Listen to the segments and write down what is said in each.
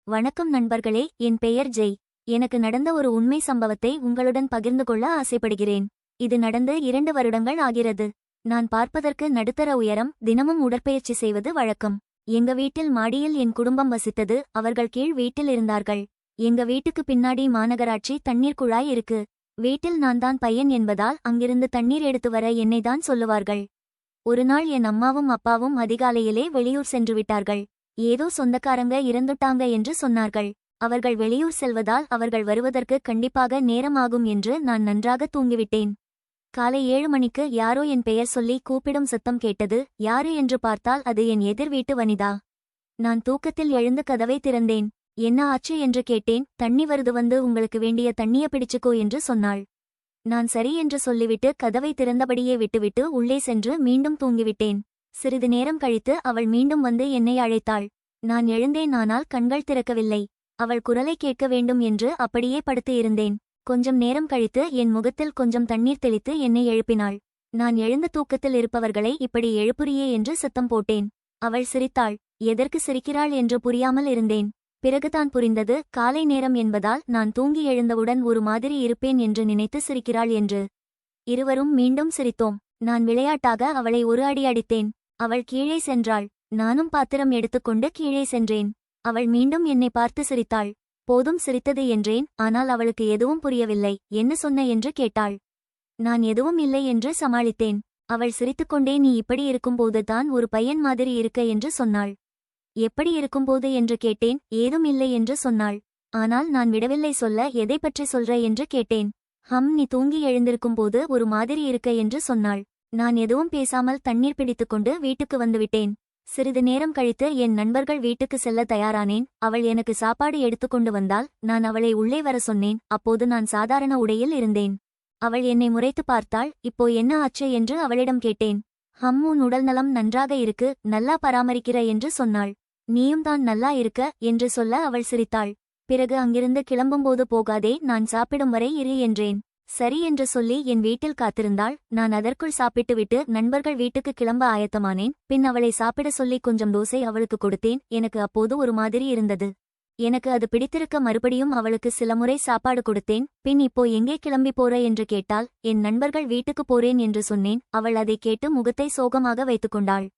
வணக்கம் நண்பர்களே, என் பெயர் ஜெய். எனக்கு நடந்த ஒரு உண்மை சம்பவத்தை உங்களுடன் பகிர்ந்து கொள்ள ஆசைப்படுகிறேன். இது நடந்து 2 வருடங்கள் ஆகிறது. நான் பார்ப்பதற்கு நடுத்தர உயரம், தினமும் உடற்பயிற்சி செய்வது வழக்கம். எங்க வீட்டில் மாடியில் என் குடும்பம் வசித்தது. அவர்கள் கீழ் வீட்டில் இருந்தார்கள். எங்க வீட்டுக்கு பின்னாடி மாநகராட்சி தண்ணீர் குழாய் இருக்கு. வீட்டில் நான் தான் பையன் என்பதால் அங்கிருந்து தண்ணீர் எடுத்து வர என்னை தான் சொல்லுவார்கள். ஒரு நாள் என் அம்மாவும் அப்பாவும் அதிகாலையிலே வெளியூர் சென்று விட்டார்கள். ஏதோ சொந்தக்காரங்க இறந்துட்டாங்க என்று சொன்னார்கள். அவர்கள் வெளியூர் செல்வதால் அவர்கள் வருவதற்கு கண்டிப்பாக நேரமாகும் என்று நான் நன்றாக தூங்கிவிட்டேன். காலை 7 மணிக்கு யாரோ என் பெயர் சொல்லி கூப்பிடும் சத்தம் கேட்டது. யாரு என்று பார்த்தால் அது என் எதிர் வீட்டு வனிதா. நான் தூக்கத்தில் எழுந்து கதவை திறந்தேன். என்ன ஆச்சு என்று கேட்டேன். தண்ணி வருது, வந்து உங்களுக்கு வேண்டிய தண்ணிய பிடிச்சுக்கோ என்று சொன்னாள். நான் சரி என்று சொல்லிவிட்டு கதவை திறந்தபடியே விட்டுவிட்டு உள்ளே சென்று மீண்டும் தூங்கிவிட்டேன். சிறிது நேரம் கழித்து அவள் மீண்டும் வந்து என்னை அழைத்தாள். நான் எழுந்தேன், ஆனால் கண்கள் திறக்கவில்லை. அவள் குரலை கேட்க வேண்டும் என்று அப்படியே படுத்து இருந்தேன். கொஞ்சம் நேரம் கழித்து என் முகத்தில் கொஞ்சம் தண்ணீர் தெளித்து என்னை எழுப்பினாள். நான் எழுந்த தூக்கத்தில் இருப்பவர்களை இப்படி எழுப்புறியே என்று சத்தம் போட்டேன். அவள் சிரித்தாள். எதற்கு சிரிக்கிறாள் என்று புரியாமல் இருந்தேன். பிறகுதான் புரிந்தது, காலை நேரம் என்பதால் நான் தூங்கி எழுந்தவுடன் ஒரு மாதிரி இருப்பேன் என்று நினைத்து சிரிக்கிறாள் என்று. இருவரும் மீண்டும் சிரித்தோம். நான் விளையாட்டாக அவளை ஒரு அடி அடித்தேன். அவள் கீழே சென்றாள். நானும் பாத்திரம் எடுத்துக்கொண்டு கீழே சென்றேன். அவள் மீண்டும் என்னை பார்த்து சிரித்தாள். போதும் சிரித்தது என்றேன். ஆனால் அவளுக்கு எதுவும் புரியவில்லை. என்ன சொன்ன என்று கேட்டாள். நான் எதுவும் இல்லை என்று சமாளித்தேன். அவள் சிரித்துக்கொண்டே, நீ இப்படி இருக்கும்போது தான் ஒரு பையன் மாதிரி இருக்க என்று சொன்னாள். எப்படி இருக்கும்போது என்று கேட்டேன். ஏதும் இல்லை என்று சொன்னாள். ஆனால் நான் விடவில்லை. சொல்ல, எதை பற்றி சொல்ற என்று கேட்டேன். நீ தூங்கி எழுந்திருக்கும்போது ஒரு மாதிரி இருக்க என்று சொன்னாள். நான் எதுவும் பேசாமல் தண்ணீர் பிடித்துக்கொண்டு வீட்டுக்கு வந்துவிட்டேன். சிறிது நேரம் கழித்து என் நண்பர்கள் வீட்டுக்கு செல்ல தயாரானேன். அவள் எனக்கு சாப்பாடு எடுத்துக்கொண்டு வந்தால் நான் அவளை உள்ளே வர சொன்னேன். அப்போது நான் சாதாரண உடையில் இருந்தேன். அவள் என்னை முறைத்து பார்த்தாள். இப்போ என்ன ஆச்சு என்று அவளிடம் கேட்டேன். உன் உடல்நலம் நன்றாக இருக்கு, நல்லா பராமரிக்கிற என்று சொன்னாள். நீயும் தான் நல்லா இருக்க என்று சொல்ல அவள் சிரித்தாள். பிறகு அங்கிருந்து கிளம்பும்போது போகாதே, நான் சாப்பிடும் வரை இரு என்றேன். சரி என்று சொல்லி என் வீட்டில் காத்திருந்தாள். நான் அதற்குள் சாப்பிட்டுவிட்டு நண்பர்கள் வீட்டுக்கு கிளம்ப ஆயத்தமானேன். பின் அவளை சாப்பிட சொல்லி கொஞ்சம் தோசை அவளுக்கு கொடுத்தேன். எனக்கு அப்போது ஒரு மாதிரி இருந்தது. எனக்கு அது பிடித்திருக்க மறுபடியும் அவளுக்கு சில முறை சாப்பாடு கொடுத்தேன். பின் இப்போ எங்கே கிளம்பி போற என்று கேட்டாள். என் நண்பர்கள் வீட்டுக்கு போறேன் என்று சொன்னேன். அவள் அதை கேட்டு முகத்தை சோகமாக வைத்துக்கொண்டாள்.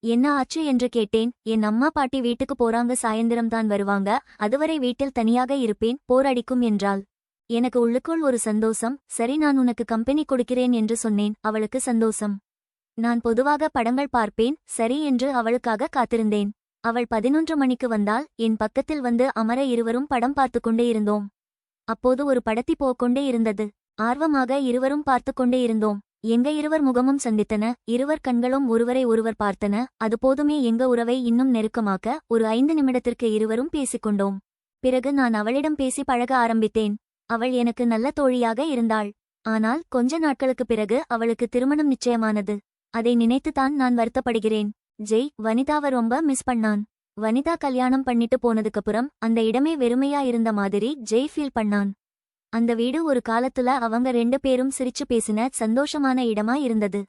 என்ன ஆச்சு என்று கேட்டேன். என் அம்மா பாட்டி வீட்டுக்கு போறாங்க, சாயந்திரம்தான் வருவாங்க, அதுவரை வீட்டில் தனியாக இருப்பேன், போரடிக்கும் என்றாள். எனக்கு உள்ளுக்குள் ஒரு சந்தோஷம். சரி, நான் உனக்கு கம்பெனி கொடுக்கிறேன் என்று சொன்னேன். அவளுக்கு சந்தோஷம். நான் பொதுவாக படங்கள் பார்ப்பேன். சரி என்று அவளுக்காக காத்திருந்தேன். அவள் 11 மணிக்கு வந்தால் என் பக்கத்தில் வந்து அமர இருவரும் படம் பார்த்து கொண்டே இருந்தோம். அப்போது ஒரு படத்தி போக்கொண்டே இருந்தது. ஆர்வமாக இருவரும் பார்த்து கொண்டே இருந்தோம். எங்க இருவர் முகமும் சந்தித்தன. இருவர் கண்களும் ஒருவரை ஒருவர் பார்த்தன. அது போதுமே எங்க உறவை இன்னும் நெருக்கமாக்க. ஒரு 5 நிமிடத்திற்கு இருவரும் பேசிக்கொண்டோம். பிறகு நான் அவளிடம் பேசி பழக ஆரம்பித்தேன். அவள் எனக்கு நல்ல தோழியாக இருந்தாள். ஆனால் கொஞ்ச நாட்களுக்கு பிறகு அவளுக்கு திருமணம் நிச்சயமானது. அதை நினைத்துதான் நான் வருத்தப்படுகிறேன். ஜெய் வனிதாவை ரொம்ப மிஸ் பண்ணான். வனிதா கல்யாணம் பண்ணிட்டு போனதுக்கப்புறம் அந்த இடமே வெறுமையா இருந்த மாதிரி ஜெய் ஃபீல் பண்ணான். அந்த வீடு ஒரு காலத்துல அவங்க 2 பேரும் சிரிச்சு பேசின சந்தோஷமான இடமா இருந்தது.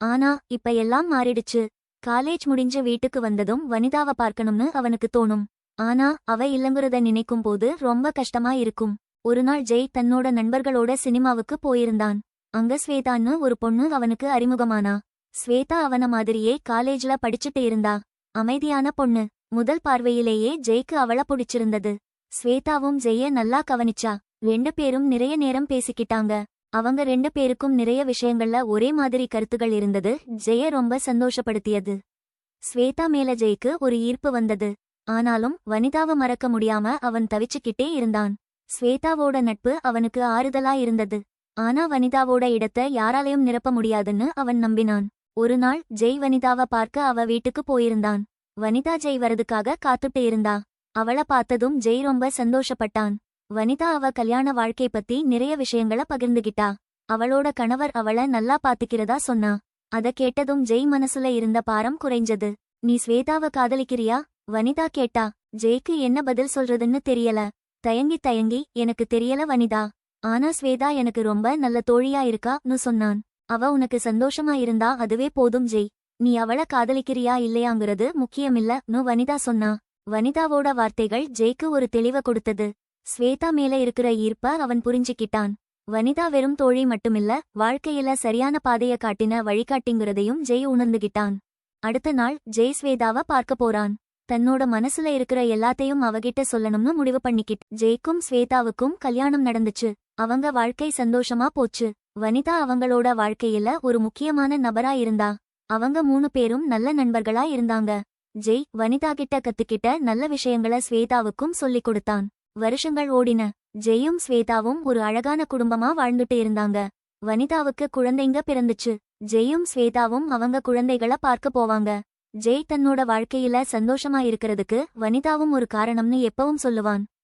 ஆனா இப்ப எல்லாம் மாறிடுச்சு. காலேஜ் முடிஞ்ச வீட்டுக்கு வந்ததும் வனிதாவை பார்க்கணும்னு அவனுக்கு தோணும். ஆனா அவ இல்லங்குறத நினைக்கும் போது ரொம்ப கஷ்டமா இருக்கும். ஒரு நாள் ஜெய் தன்னோட நண்பர்களோட சினிமாவுக்கு போயிருந்தான். அங்க ஸ்வேதான்னு ஒரு பொண்ணு அவனுக்கு அறிமுகமானா. ஸ்வேதா அவன மாதிரியே காலேஜ்ல படிச்சுட்டு இருந்தா. அமைதியான பொண்ணு. முதல் பார்வையிலேயே ஜெய்க்கு அவள பிடிச்சிருந்தது. ஸ்வேதாவும் ஜெய்ய நல்லா கவனிச்சா. 2 பேரும் நிறைய நேரம் பேசிக்கிட்டாங்க. அவங்க 2 பேருக்கும் நிறைய விஷயங்கள்ல ஒரே மாதிரி கருத்துகள் இருந்தது. ஜெய ரொம்ப சந்தோஷப்படுத்தியது. ஸ்வேதா மேல ஜெய்க்கு ஒரு ஈர்ப்பு வந்தது. ஆனாலும் வனிதாவை மறக்க முடியாம அவன் தவிச்சுக்கிட்டே இருந்தான். ஸ்வேதாவோட நட்பு அவனுக்கு ஆறுதலா இருந்தது. ஆனா வனிதாவோட இடத்தை யாராலையும் நிரப்ப முடியாதுன்னு அவன் நம்பினான். ஒரு நாள் ஜெய் வனிதாவை பார்க்க அவ வீட்டுக்கு போயிருந்தான். வனிதா ஜெய் வரதுக்காக காத்துட்டு இருந்தா. அவளை பார்த்ததும் ஜெய் ரொம்ப சந்தோஷப்பட்டான். வனிதா அவ கல்யாண வாழ்க்கை பத்தி நிறைய விஷயங்கள பகிர்ந்துகிட்டா. அவளோட கணவர் அவளை நல்லா பாத்துக்கிறதா சொன்னா. அத கேட்டதும் ஜெய் மனசுல இருந்த பாரம் குறைஞ்சது. நீ ஸ்வேதாவை காதலிக்கிறியா? வனிதா கேட்டா. ஜெய்க்கு என்ன பதில் சொல்றதுன்னு தெரியல. தயங்கி எனக்கு தெரியல வனிதா. ஆனா ஸ்வேதா எனக்கு ரொம்ப நல்ல தோழியா இருக்கான்னு சொன்னான். அவ உனக்கு சந்தோஷமா இருந்தா அதுவே போதும் ஜெய். நீ அவள காதலிக்கிறியா இல்லையாங்கிறது முக்கியமில்லன்னு வனிதா சொன்னா. வனிதாவோட வார்த்தைகள் ஜெய்க்கு ஒரு தெளிவ கொடுத்தது. ஸ்வேதா மேல இருக்கிற ஈர்ப்ப அவன் புரிஞ்சுக்கிட்டான். வனிதா வெறும் தோழி மட்டுமில்ல, வாழ்க்கையில சரியான பாதைய காட்டின வழிகாட்டிங்கிறதையும் ஜெய் உணர்ந்துகிட்டான். அடுத்த நாள் ஜெய் ஸ்வேதாவ பார்க்க போறான். தன்னோட மனசுல இருக்கிற எல்லாத்தையும் அவகிட்ட சொல்லணும்னு முடிவு பண்ணிக்கிட்டு. ஜெய்க்கும் ஸ்வேதாவுக்கும் கல்யாணம் நடந்துச்சு. அவங்க வாழ்க்கை சந்தோஷமா போச்சு. வனிதா அவங்களோட வாழ்க்கையில ஒரு முக்கியமான நபரா இருந்தா. அவங்க 3 பேரும் நல்ல நண்பர்களா இருந்தாங்க. ஜெய் வனிதா கிட்ட கத்துக்கிட்ட நல்ல விஷயங்கள ஸ்வேதாவுக்கும் சொல்லிக் கொடுத்தான். வருஷங்கள் ஓடின. ஜெயும் ஸ்வேதாவும் ஒரு அழகான குடும்பமா வாழ்ந்துட்டு இருந்தாங்க. வனிதாவுக்கு குழந்தைங்க பிறந்துச்சு. ஜெயும் ஸ்வேதாவும் அவங்க குழந்தைகள பார்க்க போவாங்க. ஜெய் தன்னோட வாழ்க்கையில சந்தோஷமா இருக்கிறதுக்கு வனிதாவும் ஒரு காரணம்னு எப்பவும் சொல்லுவான்.